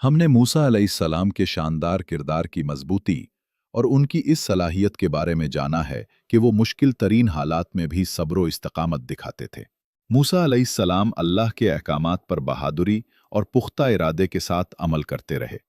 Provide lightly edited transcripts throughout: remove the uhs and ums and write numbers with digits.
हमने मूसा अलैहिस्सलाम के शानदार किरदार की मजबूती और उनकी इस सलाहियत के बारे में जाना है कि वो मुश्किल तरीन हालात में भी सब्र व इस्तकामत दिखाते थे। मूसा अलैहिस्सलाम अल्लाह के अहकामात पर बहादुरी और पुख्ता इरादे के साथ अमल करते रहे।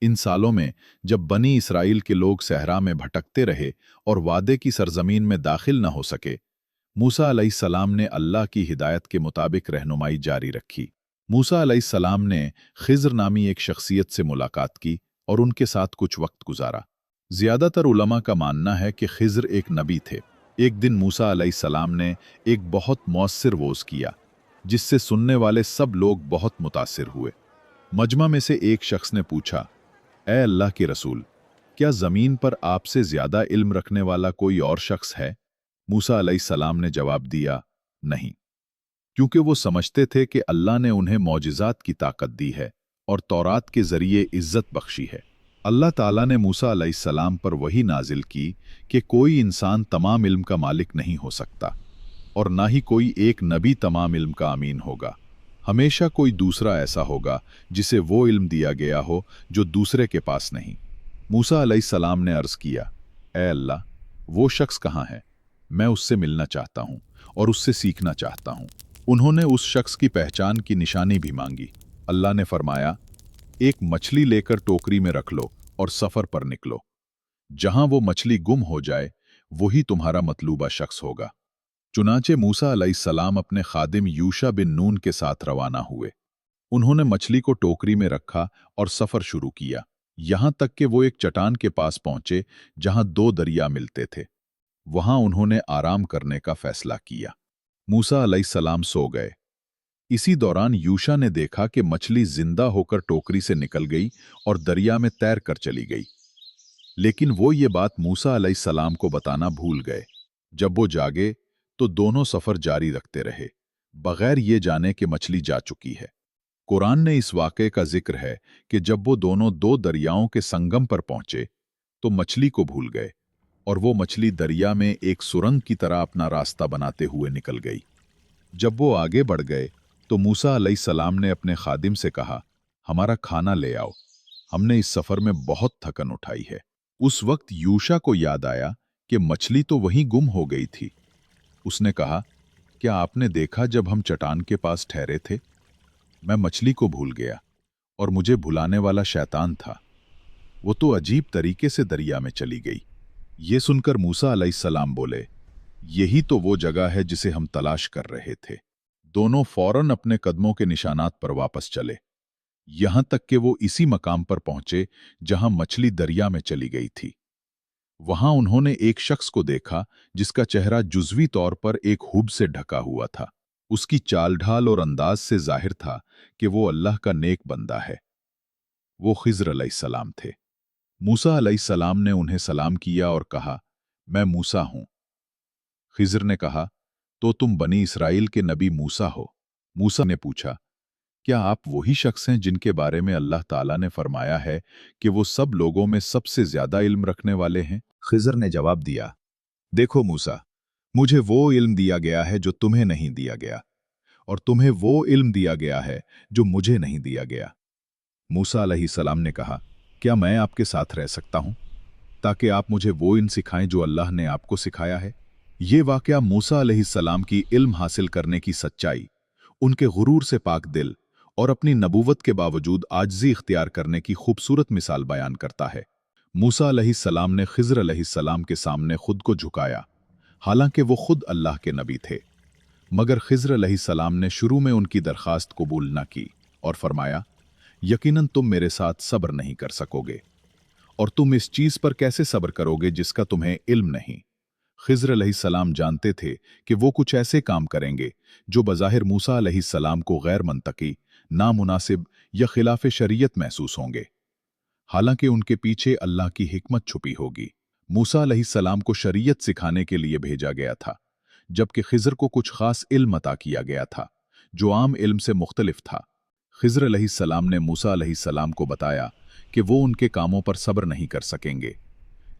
इन सालों में जब बनी इसराइल के लोग सहरा में भटकते रहे और वादे की सरजमीन में दाखिल न हो सके, मूसा अलैहिस्सलाम ने अल्लाह की हिदायत के मुताबिक रहनुमाई जारी रखी। मूसा अलैहिस्सलाम ने खिज़र नामी एक शख्सियत से मुलाकात की और उनके साथ कुछ वक्त गुजारा। ज़्यादातर उलमा का मानना है कि खिज़र एक नबी थे। एक दिन मूसा अलैहिस्सलाम ने एक बहुत मौस्सर वोज़ किया, जिससे सुनने वाले सब लोग बहुत मुतासिर हुए। मजमा में से एक शख्स ने पूछा, ए अल्लाह के रसूल, क्या ज़मीन पर आपसे ज़्यादा इल्म रखने वाला कोई और शख्स है? मूसा अलैहिस्सलाम ने जवाब दिया, नहीं, क्योंकि वो समझते थे कि अल्लाह ने उन्हें मौजिज़ात की ताकत दी है और तौरात के ज़रिए इज़्ज़त बख्शी है। अल्लाह ताला ने मूसा अलैहिस्सलाम पर वही नाजिल की कि कोई इंसान तमाम इल्म का मालिक नहीं हो सकता और ना ही कोई एक नबी तमाम इल्म का अमीन होगा। हमेशा कोई दूसरा ऐसा होगा जिसे वो इल्म दिया गया हो जो दूसरे के पास नहीं। मूसा अलैहिस्सलाम ने अर्ज़ किया, ए अल्लाह, वो शख्स कहाँ है? मैं उससे मिलना चाहता हूँ और उससे सीखना चाहता हूँ। उन्होंने उस शख्स की पहचान की निशानी भी मांगी। अल्लाह ने फरमाया, एक मछली लेकर टोकरी में रख लो और सफ़र पर निकलो। जहां वो मछली गुम हो जाए, वही तुम्हारा मतलूबा शख्स होगा। चुनाचे मूसा अलैहिस्सलाम अपने खादिम यूशा बिन नून के साथ रवाना हुए। उन्होंने मछली को टोकरी में रखा और सफ़र शुरू किया, यहां तक कि वो एक चट्टान के पास पहुंचे जहां दो दरिया मिलते थे। वहां उन्होंने आराम करने का फैसला किया। मूसा अलैहिस्सलाम सो गए। इसी दौरान यूशा ने देखा कि मछली जिंदा होकर टोकरी से निकल गई और दरिया में तैर कर चली गई। लेकिन वो ये बात मूसा अलैहिस्सलाम को बताना भूल गए। जब वो जागे तो दोनों सफ़र जारी रखते रहे, बगैर ये जाने कि मछली जा चुकी है। कुरान ने इस वाक़े का जिक्र है कि जब वो दोनों दो दरियाओं के संगम पर पहुंचे तो मछली को भूल गए और वो मछली दरिया में एक सुरंग की तरह अपना रास्ता बनाते हुए निकल गई। जब वो आगे बढ़ गए तो मूसा अलैहिस्सलाम ने अपने खादिम से कहा, हमारा खाना ले आओ, हमने इस सफ़र में बहुत थकन उठाई है। उस वक्त यूशा को याद आया कि मछली तो वहीं गुम हो गई थी। उसने कहा, क्या आपने देखा जब हम चट्टान के पास ठहरे थे? मैं मछली को भूल गया और मुझे भुलाने वाला शैतान था। वो तो अजीब तरीके से दरिया में चली गई। ये सुनकर मूसा अलैहिस्सलाम बोले, यही तो वो जगह है जिसे हम तलाश कर रहे थे। दोनों फौरन अपने कदमों के निशानात पर वापस चले, यहां तक कि वो इसी मकाम पर पहुंचे जहां मछली दरिया में चली गई थी। वहां उन्होंने एक शख्स को देखा जिसका चेहरा जुज़वी तौर पर एक हुब से ढका हुआ था। उसकी चाल ढाल और अंदाज से जाहिर था कि वो अल्लाह का नेक बंदा है। वो खिज़र अलैहिस्सलाम थे। मूसा अलैहिस्सलाम ने उन्हें सलाम किया और कहा, मैं मूसा हूं। खिज़र ने कहा, तो तुम बनी इसराइल के नबी मूसा हो। मूसा ने पूछा, क्या आप वही शख्स हैं जिनके बारे में अल्लाह ताला ने फरमाया है कि वो सब लोगों में सबसे ज्यादा इल्म रखने वाले हैं? खिज़र ने जवाब दिया, देखो मूसा, मुझे वो इल्म दिया गया है जो तुम्हें नहीं दिया गया, और तुम्हें वो इल्म दिया गया है जो मुझे नहीं दिया गया। मूसा अलैहिस्सलाम ने कहा, क्या मैं आपके साथ रह सकता हूं ताकि आप मुझे वो इल्म सिखाएं जो अल्लाह ने आपको सिखाया है? ये वाकया मूसा अलैहिस्सलाम की इल्म हासिल करने की सच्चाई, उनके गुरूर से पाक दिल और अपनी नबूवत के बावजूद आजिज़ी इख्तियार करने की खूबसूरत मिसाल बयान करता है। मूसा अलैहिस्सलाम ने खिज़र अलैहिस्सलाम के सामने खुद को झुकाया, हालांकि वो खुद अल्लाह के नबी थे। मगर खिज़र अलैहिस्सलाम ने शुरू में उनकी दरखास्त कबूल न की और फरमाया, यकीनन तुम मेरे साथ सब्र नहीं कर सकोगे, और तुम इस चीज़ पर कैसे सब्र करोगे जिसका तुम्हें इल्म नहीं। खिज़र अलैहिस्सलाम जानते थे कि वो कुछ ऐसे काम करेंगे जो बज़ाहिर मूसा अलैहिस्सलाम को गैर मंतकी, नामुनासिब या खिलाफ शरीयत महसूस होंगे, हालांकि उनके पीछे अल्लाह की हिकमत छुपी होगी। मूसा अलैहिस्सलाम को शरीयत सिखाने के लिए भेजा गया था, जबकि खिज़र को कुछ खास इल्म अता किया गया था जो आम इल्म से मुख्तलिफ था। खिज़र अलैहिस्सलाम ने मूसा अलैहिस्सलाम को बताया कि वो उनके कामों पर सब्र नहीं कर सकेंगे,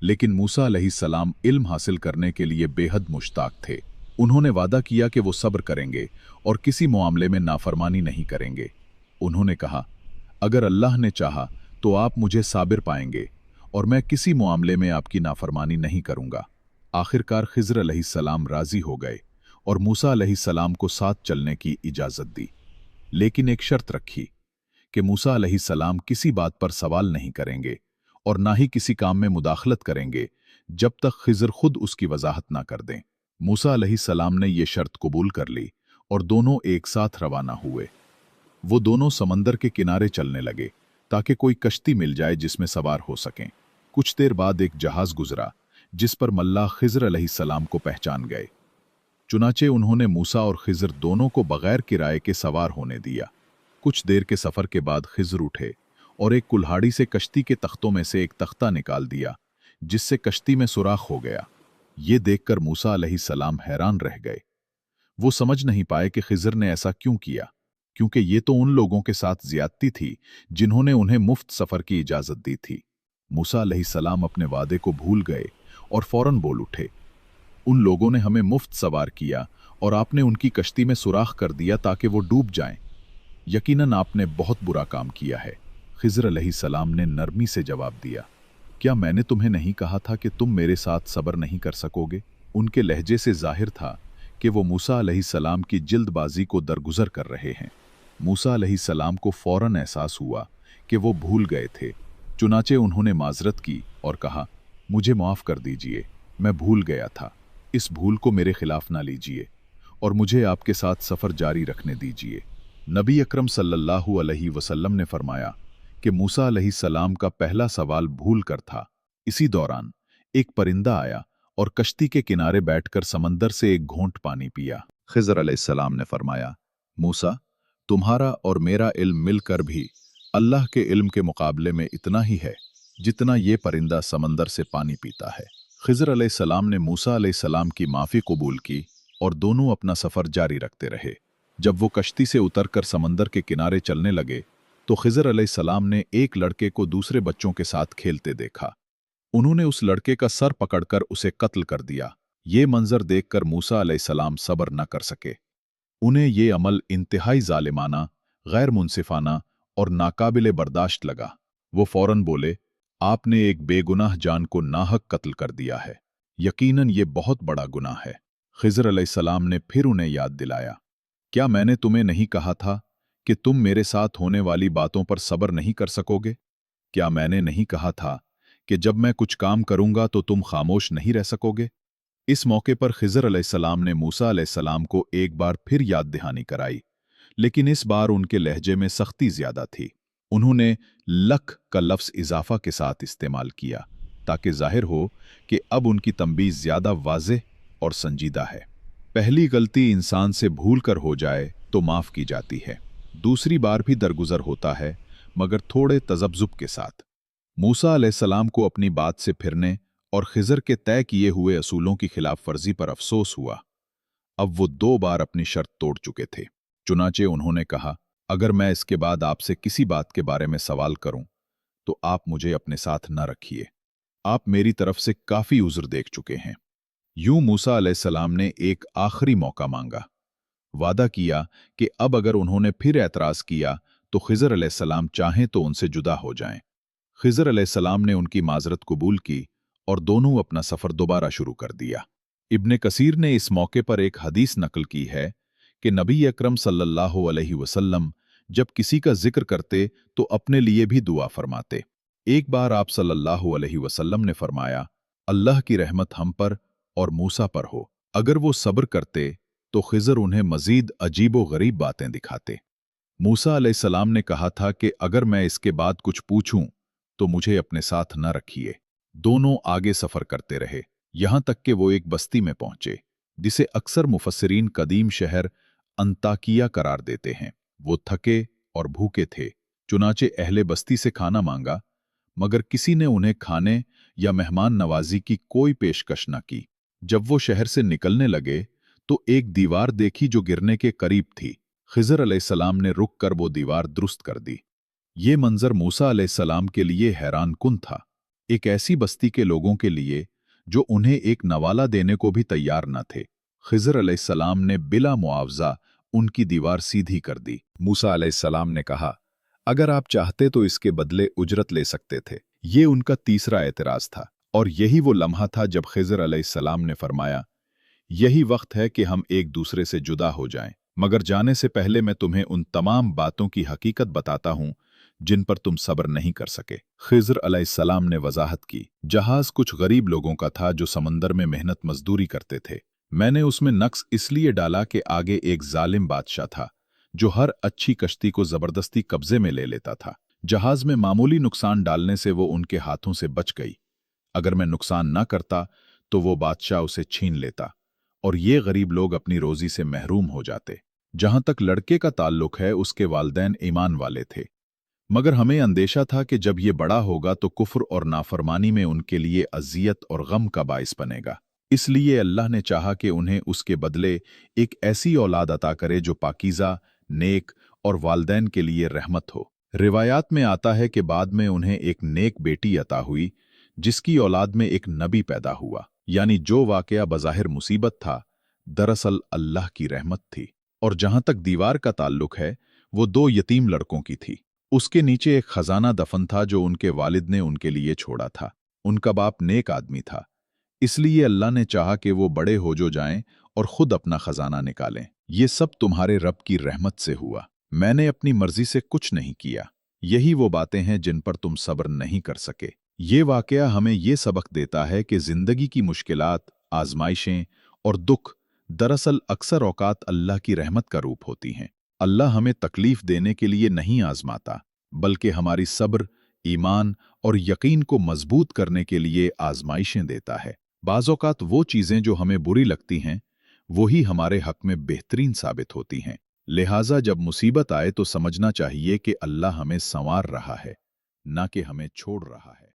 लेकिन मूसा अलैहिस्सलाम इल्म हासिल करने के लिए बेहद मुश्ताक थे। उन्होंने वादा किया कि वो सब्र करेंगे और किसी मामले में नाफरमानी नहीं करेंगे। उन्होंने कहा, अगर अल्लाह ने चाहा तो आप मुझे साबिर पाएंगे और मैं किसी मामले में आपकी नाफरमानी नहीं करूंगा। आखिरकार खिज़र अलैहिस्सलाम राजी हो गए और मूसा अलैहिस्सलाम को साथ चलने की इजाज़त दी, लेकिन एक शर्त रखी कि मूसा अलैहिस्सलाम किसी बात पर सवाल नहीं करेंगे और ना ही किसी काम में मुदाखलत करेंगे जब तक खिज़र खुद उसकी वजाहत ना कर दें। मूसा अलैहिस्सलाम ने यह शर्त कबूल कर ली और दोनों एक साथ रवाना हुए। वो दोनों समंदर के किनारे चलने लगे ताकि कोई कश्ती मिल जाए जिसमें सवार हो सकें। कुछ देर बाद एक जहाज गुजरा जिस पर मल्लाह खिज़र अलैहिस्सलाम को पहचान गए। चुनाचे उन्होंने मूसा और खिज़र दोनों को बगैर किराए के सवार होने दिया। कुछ देर के सफर के बाद खिज़र उठे और एक कुल्हाड़ी से कश्ती के तख्तों में से एक तख्ता निकाल दिया, जिससे कश्ती में सुराख हो गया। ये देखकर मूसा अलैहिस्सलाम हैरान रह गए। वो समझ नहीं पाए कि खिज़र ने ऐसा क्यों किया, क्योंकि ये तो उन लोगों के साथ ज्यादती थी जिन्होंने उन्हें मुफ्त सफर की इजाजत दी थी। मूसा अलैहिस्सलाम अपने वादे को भूल गए और फौरन बोल उठे, उन लोगों ने हमें मुफ्त सवार किया और आपने उनकी कश्ती में सुराख कर दिया ताकि वो डूब जाएं। यकीनन आपने बहुत बुरा काम किया है। खिज़र अलैहिस्सलाम ने नरमी से जवाब दिया, क्या मैंने तुम्हें नहीं कहा था कि तुम मेरे साथ सब्र नहीं कर सकोगे? उनके लहजे से जाहिर था कि वो मूसा अलैहिस्सलाम की जल्दबाजी को दरगुजर कर रहे हैं। मूसा अलैहिस्सलाम को फौरन एहसास हुआ कि वो भूल गए थे। चुनाचे उन्होंने माजरत की और कहा, मुझे माफ़ कर दीजिए, मैं भूल गया था। इस भूल को मेरे खिलाफ ना लीजिए और मुझे आपके साथ सफ़र जारी रखने दीजिए। नबी अकरम सल्लल्लाहु अलैहि वसल्लम ने फरमाया कि मूसा अलैहिस्सलाम का पहला सवाल भूल कर था। इसी दौरान एक परिंदा आया और कश्ती के किनारे बैठकर समंदर से एक घोंट पानी पिया। खिज़र अलैहिस्सलाम ने फरमाया, मूसा, तुम्हारा और मेरा इल्म मिलकर भी अल्लाह के इल्म के मुकाबले में इतना ही है जितना ये परिंदा समंदर से पानी पीता है। खिज़र अलैहिस्सलाम ने मूसा अलैहिस्सलाम की माफ़ी कबूल की और दोनों अपना सफ़र जारी रखते रहे। जब वो कश्ती से उतरकर समंदर के किनारे चलने लगे तो खिज़र अलैहिस्सलाम ने एक लड़के को दूसरे बच्चों के साथ खेलते देखा। उन्होंने उस लड़के का सर पकड़कर उसे कत्ल कर दिया। ये मंजर देखकर मूसा अलैहिस्सलाम सब्र न कर सके। उन्हें ये अमल इंतहाई जालिमाना, गैर मुनसिफाना और नाकाबिले बर्दाश्त लगा। वो फौरन बोले, आपने एक बेगुनाह जान को नाहक कत्ल कर दिया है। यकीनन ये बहुत बड़ा गुनाह है। खिज़र अलैहिस्सलाम ने फिर उन्हें याद दिलाया, क्या मैंने तुम्हें नहीं कहा था कि तुम मेरे साथ होने वाली बातों पर सब्र नहीं कर सकोगे? क्या मैंने नहीं कहा था कि जब मैं कुछ काम करूंगा तो तुम खामोश नहीं रह सकोगे? इस मौके पर खिज़र अलैहिस्सलाम ने मूसा अलैहिस्सलाम को एक बार फिर याद दहानी कराई, लेकिन इस बार उनके लहजे में सख्ती ज्यादा थी। उन्होंने लक का लफ्ज़ इजाफा के साथ इस्तेमाल किया ताकि जाहिर हो कि अब उनकी तंबीह ज्यादा वाज़ेह और संजीदा है। पहली गलती इंसान से भूल कर हो जाए तो माफ़ की जाती है, दूसरी बार भी दरगुजर होता है, मगर थोड़े तजब्जुब के साथ। मूसा अलैहिस्सलाम को अपनी बात से फिरने और खिज़र के तय किए हुए असूलों की खिलाफ वर्जी पर अफसोस हुआ। अब वो 2 बार अपनी शर्त तोड़ चुके थे। चुनाचे उन्होंने कहा, अगर मैं इसके बाद आपसे किसी बात के बारे में सवाल करूं तो आप मुझे अपने साथ न रखिए। आप मेरी तरफ से काफी उज़्र देख चुके हैं। यूं मूसा अलैहिस्सलाम ने एक आखिरी मौका मांगा। वादा किया कि अब अगर उन्होंने फिर एतराज किया तो खिज़र अलैहिस्सलाम चाहें तो उनसे जुदा हो जाएं। खिज़र अलैहिस्सलाम ने उनकी माजरत कबूल की और दोनों अपना सफ़र दोबारा शुरू कर दिया। इब्ने कसीर ने इस मौके पर एक हदीस नकल की है कि नबी अकरम सल्लल्लाहु अलैहि वसल्लम जब किसी का जिक्र करते तो अपने लिए भी दुआ फरमाते। एक बार आप सल्लल्लाहु अलैहि वसल्लम ने फरमाया, अल्लाह की रहमत हम पर और मूसा पर हो। अगर वो सब्र करते तो खिज़र उन्हें मजीद अजीबो गरीब बातें दिखाते। मूसा अलैहिस्सलाम ने कहा था कि अगर मैं इसके बाद कुछ पूछूं तो मुझे अपने साथ न रखिए। दोनों आगे सफ़र करते रहे, यहां तक कि वो एक बस्ती में पहुंचे जिसे अक्सर मुफस्सिरीन कदीम शहर अंताकिया करार देते हैं। वो थके और भूखे थे, चुनाचे अहले बस्ती से खाना मांगा, मगर किसी ने उन्हें खाने या मेहमान नवाजी की कोई पेशकश न की। जब वो शहर से निकलने लगे तो एक दीवार देखी जो गिरने के करीब थी। खिज़र अलैहिस्सलाम ने रुक कर वो दीवार दुरुस्त कर दी। ये मंजर मूसा अलैहिस्सलाम के लिए हैरान कुन था, एक ऐसी बस्ती के लोगों के लिए जो उन्हें एक नवाला देने को भी तैयार न थे। खिज़र अलैहिस्सलाम ने बिला मुआवजा उनकी दीवार सीधी कर दी। मूसा अलैहिस्सलाम ने कहा, अगर आप चाहते तो इसके बदले उजरत ले सकते थे। ये उनका तीसरा एतराज था, और यही वो लम्हा था जब खिज़र अलैहिस्सलाम ने फरमाया, यही वक्त है कि हम एक दूसरे से जुदा हो जाएं, मगर जाने से पहले मैं तुम्हें उन तमाम बातों की हकीकत बताता हूं जिन पर तुम सब्र नहीं कर सके। खिज़र अलैहिस्सलाम ने वजाहत की, जहाज कुछ गरीब लोगों का था जो समंदर में मेहनत मजदूरी करते थे। मैंने उसमें नक्स इसलिए डाला कि आगे एक जालिम बादशाह था जो हर अच्छी कश्ती को जबरदस्ती कब्जे में ले लेता था। जहाज में मामूली नुकसान डालने से वो उनके हाथों से बच गई। अगर मैं नुकसान न करता तो वो बादशाह उसे छीन लेता और ये गरीब लोग अपनी रोजी से महरूम हो जाते। जहां तक लड़के का ताल्लुक है, उसके वालिदैन ईमान वाले थे, मगर हमें अंदेशा था कि जब ये बड़ा होगा तो कुफ्र और नाफरमानी में उनके लिए अजियत और गम का बाइस बनेगा। इसलिए अल्लाह ने चाहा कि उन्हें उसके बदले एक ऐसी औलाद अता करे जो पाकीज़ा, नेक और वालिदैन के लिए रहमत हो। रिवायात में आता है कि बाद में उन्हें एक नेक बेटी अता हुई जिसकी औलाद में एक नबी पैदा हुआ। यानी जो वाकया बज़ाहिर मुसीबत था, दरअसल अल्लाह की रहमत थी। और जहां तक दीवार का ताल्लुक है, वो दो यतीम लड़कों की थी। उसके नीचे एक खजाना दफन था जो उनके वालिद ने उनके लिए छोड़ा था। उनका बाप नेक आदमी था, इसलिए अल्लाह ने चाहा कि वो बड़े हो जो जाएं और खुद अपना खजाना निकालें। ये सब तुम्हारे रब की रहमत से हुआ। मैंने अपनी मर्जी से कुछ नहीं किया। यही वो बातें हैं जिन पर तुम सब्र नहीं कर सके। ये वाकया हमें ये सबक देता है कि जिंदगी की मुश्किलात, आजमाइशें और दुख दरअसल अक्सर औकात अल्लाह की रहमत का रूप होती हैं। अल्लाह हमें तकलीफ देने के लिए नहीं आजमाता, बल्कि हमारी सब्र, ईमान और यकीन को मजबूत करने के लिए आजमाइशें देता है। बाज़ औक़ात वो चीज़ें जो हमें बुरी लगती हैं, वही हमारे हक में बेहतरीन साबित होती हैं। लिहाजा जब मुसीबत आए तो समझना चाहिए कि अल्लाह हमें संवार रहा है, ना कि हमें छोड़ रहा है।